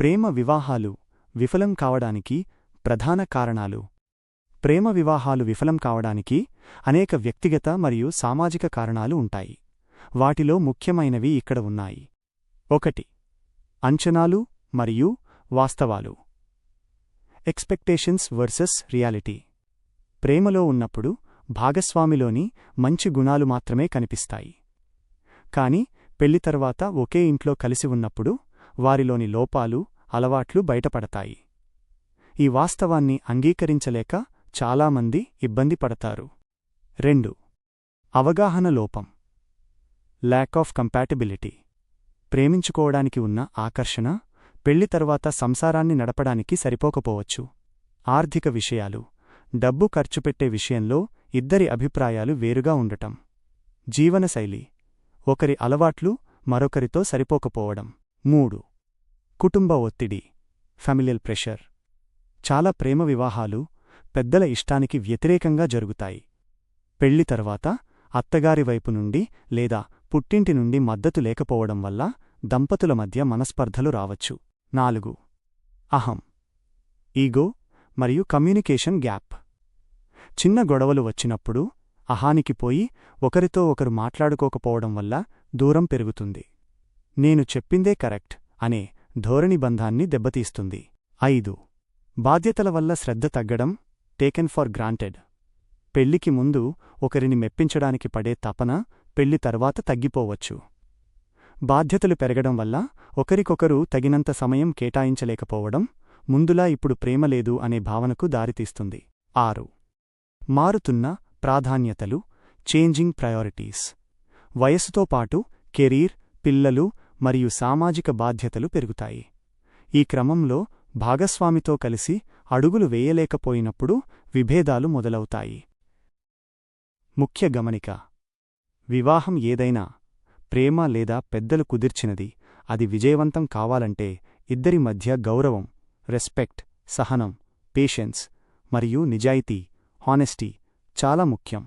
ప్రేమ వివాహాలు విఫలం కావడానికి ప్రధాన కారణాలు. ప్రేమ వివాహాలు విఫలం కావడానికి అనేక వ్యక్తిగత మరియు సామాజిక కారణాలు ఉంటాయి. వాటిలో ముఖ్యమైనవి ఇక్కడ ఉన్నాయి. 1. అంచనాలు మరియు వాస్తవాలు. Expectations versus reality. ప్రేమలో ఉన్నప్పుడు భాగస్వామిలోని మంచి గుణాలు మాత్రమే కనిపిస్తాయి. కాని పెళ్లి తర్వాత ఒకే ఇంట్లో కలిసి ఉన్నప్పుడు వారిలోని లోపాలు, అలవాట్లు బయటపడతాయి. ఈ వాస్తవాన్ని అంగీకరించలేక చాలామంది ఇబ్బంది పడతారు. 2. అవగాహన లోపం. Lack of compatibility. ప్రేమించుకోవడానికి ఉన్న ఆకర్షణ పెళ్లి తర్వాత సంసారాన్ని నడపడానికి సరిపోకపోవచ్చు. ఆర్థిక విషయాలు. డబ్బు ఖర్చుపెట్టే విషయంలో ఇద్దరి అభిప్రాయాలు వేరుగా ఉండటం. జీవనశైలి. ఒకరి అలవాట్లు మరొకరితో సరిపోకపోవడం. 3. కుటుంబ ఒత్తిడి. Familial pressure. చాలా ప్రేమ వివాహాలు పెద్దల ఇష్టానికి వ్యతిరేకంగా జరుగుతాయి. పెళ్లి తర్వాత అత్తగారి వైపు నుండి లేదా పుట్టింటి నుండి మద్దతు లేకపోవడం వల్ల దంపతుల మధ్య మనస్పర్ధలు రావచ్చు. 4. అహం, ఈగో మరియు కమ్యూనికేషన్ గ్యాప్. చిన్న గొడవలు వచ్చినప్పుడు అహానికి పోయి ఒకరితో ఒకరు మాట్లాడుకోకపోవడం వల్ల దూరం పెరుగుతుంది. నేను చెప్పిందే కరెక్ట్ అనే ధోరణి బంధాన్ని దెబ్బతీస్తుంది. 5. బాధ్యతల వల్ల శ్రద్ధ తగ్గడం. Taken for granted. పెళ్లికి ముందు ఒకరిని మెప్పించడానికి పడే తపన పెళ్లి తర్వాత తగ్గిపోవచ్చు. బాధ్యతలు పెరగడం వల్ల ఒకరికొకరు తగినంత సమయం కేటాయించలేకపోవడం ముందులా ఇప్పుడు ప్రేమ లేదు అనే భావనకు దారితీస్తుంది. 6. మారుతున్న ప్రాధాన్యతలు. Changing priorities. వయస్సుతో పాటు కెరీర్, పిల్లలు మరియు సామాజిక బాధ్యతలు పెరుగుతాయి. ఈ క్రమంలో భాగస్వామితో కలిసి అడుగులు వేయలేకపోయినప్పుడు విభేదాలు మొదలవుతాయి. ముఖ్య గమనిక. వివాహం ఏదైనా ప్రేమ లేదా పెద్దలు కుదిర్చినది. అది విజయవంతం కావాలంటే ఇద్దరి మధ్య గౌరవం, రెస్పెక్ట్, సహనం, పేషెన్స్ మరియు నిజాయితీ, హానెస్టీ చాలా ముఖ్యం.